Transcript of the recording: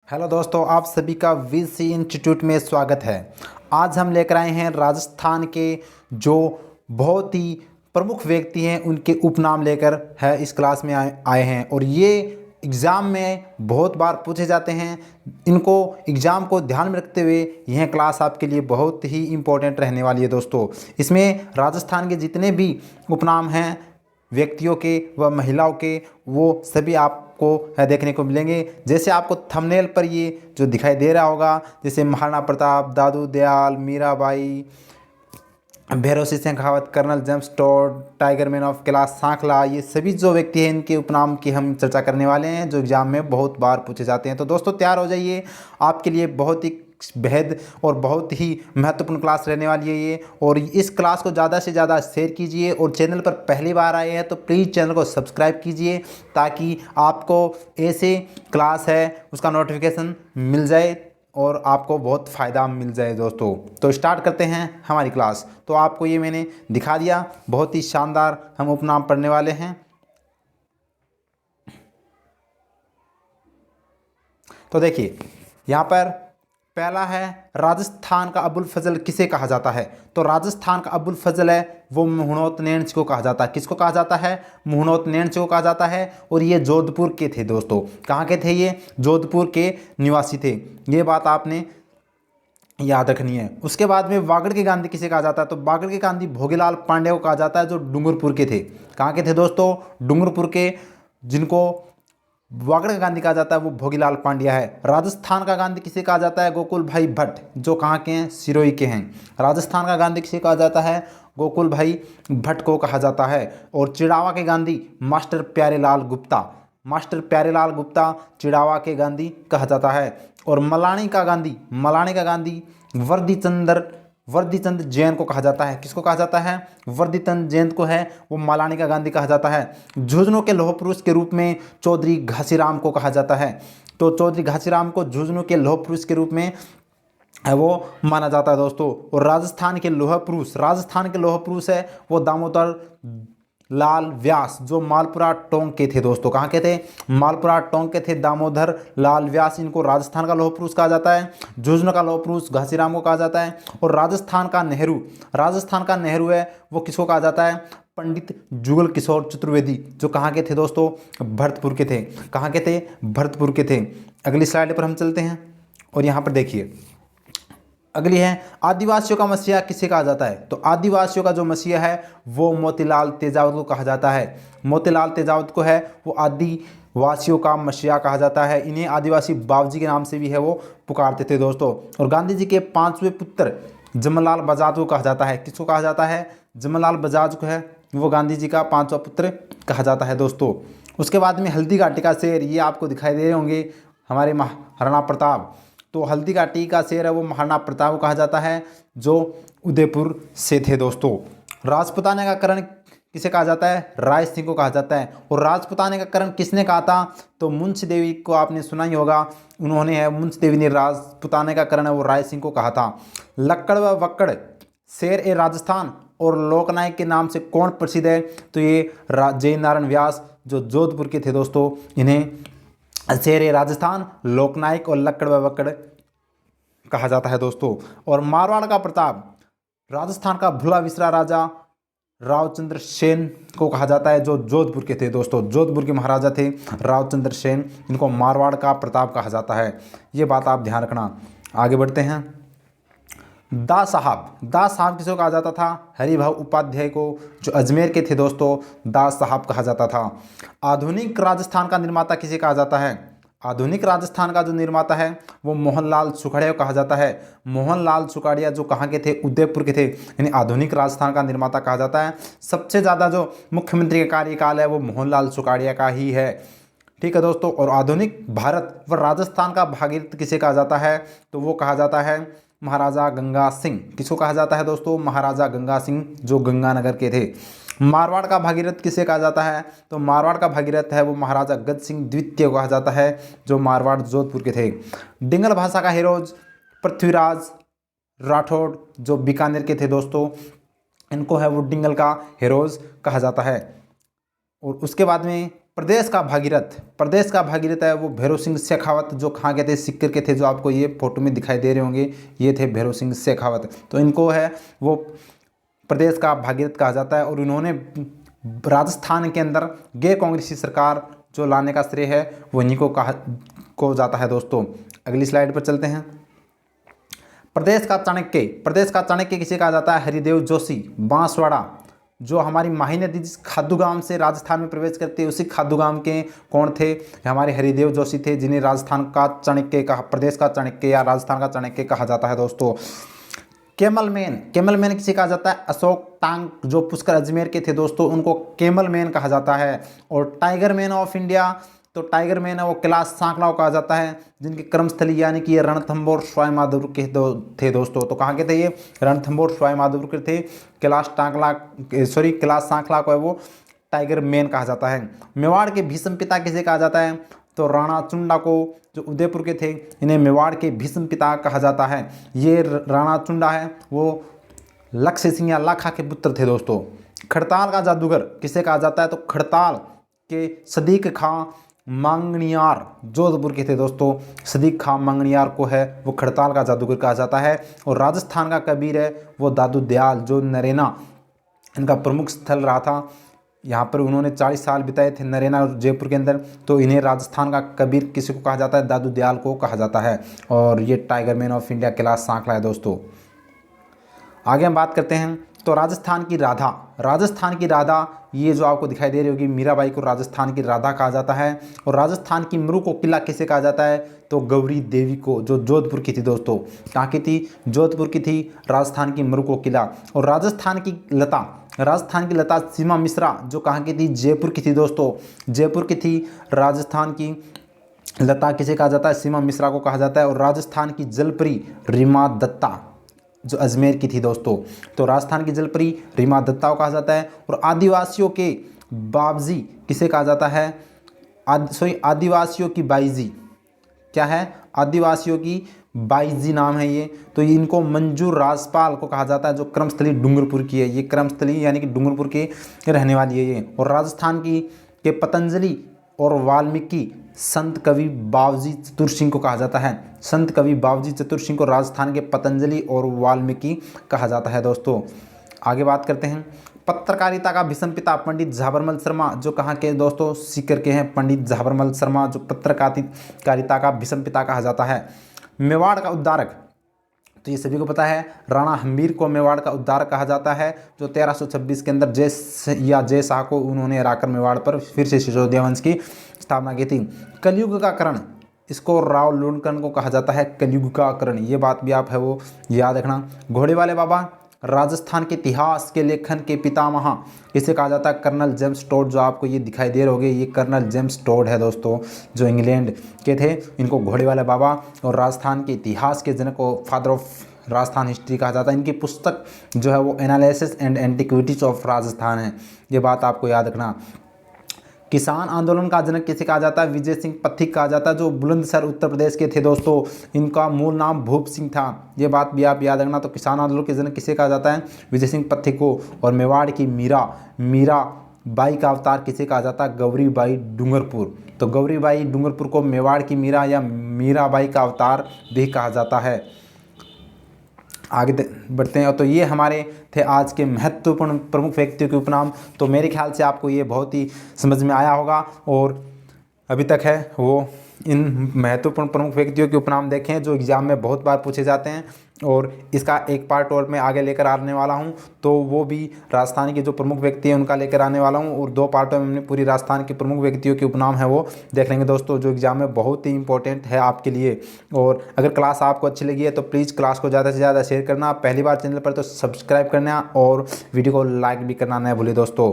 Hello दोस्तों, आप सभी का वीसी इंस्टीट्यूट में स्वागत है। आज हम लेकर आए हैं राजस्थान के जो बहुत ही प्रमुख व्यक्ति हैं उनके उपनाम लेकर है इस क्लास में आए हैं और ये एग्ज़ाम में बहुत बार पूछे जाते हैं। इनको एग्ज़ाम को ध्यान में रखते हुए यह क्लास आपके लिए बहुत ही इम्पोर्टेंट रहने वाली है दोस्तों। इसमें राजस्थान के जितने भी उपनाम हैं व्यक्तियों के व महिलाओं के, वो सभी आपको देखने को मिलेंगे। जैसे आपको थंबनेल पर ये जो दिखाई दे रहा होगा, जैसे Maharana Pratap, Dadu Dayal, Mirabai, Bhairav Singh Shekhawat, colonel James Tod, tiger man of Kailash Sankhala, ये सभी जो व्यक्ति हैं इनके उपनाम की हम चर्चा करने वाले हैं जो एग्जाम में बहुत बार पूछे जाते हैं। तो दोस्तों तैयार हो जाइए, आपके लिए बहुत ही बेहद और बहुत ही महत्वपूर्ण क्लास रहने वाली है ये। और इस क्लास को ज़्यादा से ज़्यादा शेयर कीजिए और चैनल पर पहली बार आए हैं तो प्लीज़ चैनल को सब्सक्राइब कीजिए ताकि आपको ऐसे क्लास है उसका नोटिफिकेशन मिल जाए और आपको बहुत फ़ायदा मिल जाए दोस्तों। तो स्टार्ट करते हैं हमारी क्लास। तो आपको ये मैंने दिखा दिया, बहुत ही शानदार हम उपनाम पढ़ने वाले हैं। तो देखिए यहाँ पर पहला है, राजस्थान का अबुल फजल किसे कहा जाता है? तो राजस्थान का अबुल फजल है वो मुहनोत नैणसी को कहा जाता है। किसको कहा जाता है? मुहनोत नैणसी को कहा जाता है। और ये जोधपुर के थे दोस्तों। कहाँ के थे ये? जोधपुर के निवासी थे। ये बात आपने याद रखनी है। उसके बाद में वागड़ के गांधी किसे कहा जाता है? तो वागड़ के गांधी भोगीलाल पांडे को कहा जाता है जो डूंगरपुर के थे। कहाँ के थे दोस्तों? डूंगरपुर के। जिनको वागड़ का गांधी कहा जाता है वो भोगीलाल पांड्या है। राजस्थान का गांधी किसे कहा जाता है? गोकुल भाई भट्ट, जो कहाँ के हैं? सिरोही के हैं। राजस्थान का गांधी किसे कहा जाता है? गोकुल भाई भट्ट को कहा जाता है। और चिड़ावा के गांधी मास्टर प्यारेलाल गुप्ता, मास्टर प्यारेलाल गुप्ता चिड़ावा के गांधी कहा जाता है। और मलानी का गांधी वर्दीचंद जैन को कहा जाता है। किसको कहा जाता है? वर्दीचंद जैन को है वो मलानी का गांधी कहा जाता है। झुंझुनू के लौह पुरुष के रूप में चौधरी घासीराम को कहा जाता है। तो चौधरी घासीराम को झुंझुनू के लौह पुरुष के रूप में है वो माना जाता है दोस्तों। और राजस्थान के लौह पुरुष है वो दामोदर लाल व्यास, जो मालपुरा टोंक के थे दोस्तों। कहाँ के थे? मालपुरा टोंक के थे दामोदर लाल व्यास। इनको राजस्थान का लौह पुरुष कहा जाता है। झुंझुनू का लौह पुरुष घासीराम को कहा जाता है। और राजस्थान का नेहरू है वो किसको कहा जाता है? पंडित जुगल किशोर चतुर्वेदी, जो कहाँ के थे दोस्तों? भरतपुर के थे। कहाँ के थे? भरतपुर के थे। अगली स्लाइड पर हम चलते हैं और यहाँ पर देखिए अगली है, आदिवासियों का मसीहा किसे कहा जाता है? तो आदिवासियों का जो मसीहा है वो मोतीलाल तेजावत को कहा जाता है। मोतीलाल तेजावत को है वो आदिवासियों का मसीहा कहा जाता है। इन्हें आदिवासी बाबूजी के नाम से भी है वो पुकारते थे दोस्तों। और गांधी जी के पांचवें पुत्र जमनालाल बजाज को कहा जाता है। किसको कहा जाता है? जमनालाल बजाज को है वो गांधी जी का पांचवा पुत्र कहा जाता है दोस्तों। उसके बाद में हल्दी घाटी का शेर, ये आपको दिखाई दे रहे होंगे हमारे महाराणा प्रताप। तो हल्दी घाटी का शेर है वो महाराणा प्रताप को कहा जाता है जो उदयपुर से थे दोस्तों। राजपुताने का करण किसे कहा जाता है? राय सिंह को कहा जाता है। और राजपुताने का करण किसने कहा था? तो मुंशी देवी को आपने सुना ही होगा, उन्होंने है मुंशी देवी ने राजपुताने का करण है वो राय सिंह को कहा था। लक्कड़ व वक्कड़ शेर ए राजस्थान और लोकनायक के नाम से कौन प्रसिद्ध है? तो ये जय नारायण व्यास जो जोधपुर के थे दोस्तों। इन्हें शेर ए राजस्थान, लोकनायक और लक्कड़ व वक्कड़ कहा जाता है दोस्तों। और मारवाड़ का प्रताप, राजस्थान का भुला विसरा राजा रावचंद्र सेन को कहा जाता है जो जोधपुर के थे दोस्तों। जोधपुर के महाराजा थे रावचंद्र सेन, इनको मारवाड़ का प्रताप कहा जाता है। ये बात आप ध्यान रखना। आगे बढ़ते हैं। दा साहब किसको कहा जाता था? हरिभाऊ उपाध्याय को, जो अजमेर के थे दोस्तों, दा साहब कहा जाता था। आधुनिक राजस्थान का निर्माता किसे कहा जाता है? आधुनिक राजस्थान का जो निर्माता है वो मोहनलाल सुखाड़िया को कहा जाता है। मोहनलाल सुखाड़िया जो कहाँ के थे? उदयपुर के थे। यानी आधुनिक राजस्थान का निर्माता कहा जाता है। सबसे ज़्यादा जो मुख्यमंत्री का कार्यकाल है वो मोहनलाल सुखाड़िया का ही है। ठीक है दोस्तों। और आधुनिक भारत व राजस्थान का भागीरथ किसे कहा जाता है? तो वो कहा जाता है महाराजा गंगा सिंह। किसको कहा जाता है दोस्तों? महाराजा गंगा सिंह जो गंगानगर के थे। मारवाड़ का भागीरथ किसे कहा जाता है? तो मारवाड़ का भागीरथ है वो महाराजा गज सिंह द्वितीय को कहा जाता है जो मारवाड़ जोधपुर के थे। डिंगल भाषा का हीरोज पृथ्वीराज राठौड़ जो बीकानेर के थे दोस्तों, इनको है वो डिंगल का हीरोज कहा जाता है। और उसके बाद में प्रदेश का भागीरथ है वो भैरव सिंह शेखावत, जो कहाँ के थे, सिक्कर के थे, जो आपको ये फोटो में दिखाई दे रहे होंगे, ये थे भैरव सिंह शेखावत। तो इनको है वो प्रदेश का भागीरथ कहा जाता है। और इन्होंने राजस्थान के अंदर गैर कांग्रेसी सरकार जो लाने का श्रेय है वो इन्हीं को जाता है दोस्तों। अगली स्लाइड पर चलते हैं। प्रदेश का चाणक्य किसे कहा जाता है? हरिदेव जोशी। बांसवाड़ा, जो हमारी माही नदी जिस खादूगाम से राजस्थान में प्रवेश करती है, उसी खादूगाम के कौन थे? हमारे हरिदेव जोशी थे, जिन्हें राजस्थान का चाणक्य कहा, प्रदेश का चाणक्य या राजस्थान का चाणक्य कहा जाता है दोस्तों। कैमल मैन किसे कहा जाता है? अशोक टांग, जो पुष्कर अजमेर के थे दोस्तों, उनको कैमल मैन कहा जाता है। और टाइगर मैन ऑफ इंडिया, तो टाइगर मैन है वो कैलाश सांकला को कहा जाता है, जिनकी कर्मस्थली यानी कि ये रणथंभौर सवाई माधोपुर के थे दोस्तों। तो कहाँ के थे ये? रणथंभौर सवाई माधोपुर के थे। कैलाश सांकला को है वो टाइगर मैन कहा जाता है। मेवाड़ के भीष्म पिता किसे कहा जाता है? तो राणा चुंडा को, जो उदयपुर के थे, इन्हें मेवाड़ के भीष्म पिता कहा जाता है। ये राणा चुंडा है वो लक्ष्य सिंह या लाखा के पुत्र थे दोस्तों। खड़ताल का जादूगर किसे कहा जाता है? तो खड़ताल के सदीक खां मांगणियार जोधपुर के थे दोस्तों। सदीक खां मांगणियार को है वो खड़ताल का जादूगर कहा जाता है। और राजस्थान का कबीर है वो दादू दयाल, जो नरेना इनका प्रमुख स्थल रहा था। यहाँ पर उन्होंने 40 साल बिताए थे नरेना और जयपुर के अंदर। तो इन्हें राजस्थान का कबीर किसी को कहा जाता है? दादू दयाल को कहा जाता है। और ये tiger man of India Kailash सांकला है दोस्तों। आगे हम बात करते हैं तो राजस्थान की राधा, ये जो आपको दिखाई दे रही होगी मीराबाई को राजस्थान की राधा कहा जाता है। और राजस्थान की मृग को किला किसे कहा जाता है? तो गौरी देवी को, जो जोधपुर की थी दोस्तों। कहाँ की थी? जोधपुर की थी राजस्थान की मृग को किला। और राजस्थान की लता सीमा मिश्रा, जो कहाँ की थी? जयपुर की थी दोस्तों। जयपुर की थी राजस्थान की लता किसे कहा जाता है? सीमा मिश्रा को कहा जाता है। और राजस्थान की जलपरी रीमा दत्ता, जो अजमेर की थी दोस्तों। तो राजस्थान की जलपरी रीमा दत्ता को कहा जाता है। और आदिवासियों के बाबजी किसे कहा जाता है? आदिवासियों की बाईजी, क्या है? आदिवासियों की बाईजी नाम है ये। तो इनको मंजूर राजपाल को कहा जाता है, जो क्रमस्थली डूंगरपुर की है। ये क्रमस्थली यानी कि डूंगरपुर के रहने वाली है ये। और राजस्थान के पतंजलि और वाल्मीकि संत कवि बावजी चतुर सिंह को कहा जाता है। संत कवि बावजी चतुर सिंह को राजस्थान के पतंजलि और वाल्मीकि कहा जाता है दोस्तों। आगे बात करते हैं। पत्रकारिता का भीष्म पिता पंडित झाबरमल शर्मा, जो कहाँ के दोस्तों? सीकर के हैं पंडित झाबरमल शर्मा, जो पत्रकारिता का भीष्म पिता कहा जाता है। मेवाड़ का उद्धारक, तो ये सभी को पता है, राणा हम्बीर को मेवाड़ का उद्धारक कहा जाता है, जो 1326 के अंदर जय शाह को उन्होंने हराकर मेवाड़ पर फिर से सिसोदिया वंश की स्थापना की थी। कलयुग का करण, इसको राव लुणकरण को कहा जाता है कलयुग का करण। ये बात भी आप है वो याद रखना। घोड़े वाले बाबा, राजस्थान के इतिहास के लेखन के पितामह इसे कहा जाता है कर्नल जेम्स टोड, जो आपको ये दिखाई दे रहे होंगे, ये कर्नल जेम्स टोड है दोस्तों, जो इंग्लैंड के थे। इनको घोड़े वाले बाबा और राजस्थान के इतिहास के जनक को फादर ऑफ राजस्थान हिस्ट्री कहा जाता है। इनकी पुस्तक जो है वो analysis and antiquities of Rajasthan है, ये बात आपको याद रखना। किसान आंदोलन का जनक किसे कहा जाता है? विजय सिंह पथिक कहा जाता है, जो बुलंदशहर उत्तर प्रदेश के थे दोस्तों। इनका मूल नाम भूप सिंह था, ये बात भी आप याद रखना। तो किसान आंदोलन के जनक किसे कहा जाता है? विजय सिंह पथिक को। और मेवाड़ की मीरा बाई का अवतार किसे कहा जाता है? गौरी बाई डूंगरपुर। तो गौरी बाई डूंगरपुर को मेवाड़ की मीरा या मीराबाई का अवतार भी कहा जाता है। आगे बढ़ते हैं। तो ये हमारे थे आज के महत्वपूर्ण प्रमुख व्यक्तियों के उपनाम। तो मेरे ख्याल से आपको ये बहुत ही समझ में आया होगा। और अभी तक है वो इन महत्वपूर्ण प्रमुख व्यक्तियों के उपनाम देखें, जो एग्ज़ाम में बहुत बार पूछे जाते हैं। और इसका एक पार्ट और मैं आगे लेकर आने वाला हूं, तो वो भी राजस्थान के जो प्रमुख व्यक्ति हैं उनका लेकर आने वाला हूं। और 2 पार्टों में हमने पूरी राजस्थान के प्रमुख व्यक्तियों के उपनाम है वो देख लेंगे दोस्तों, जो एग्ज़ाम में बहुत ही इंपॉर्टेंट है आपके लिए। और अगर क्लास आपको अच्छी लगी है तो प्लीज़ क्लास को ज़्यादा से ज़्यादा शेयर करना। पहली बार चैनल पर तो सब्सक्राइब करना और वीडियो को लाइक भी करना न भूलिए दोस्तों।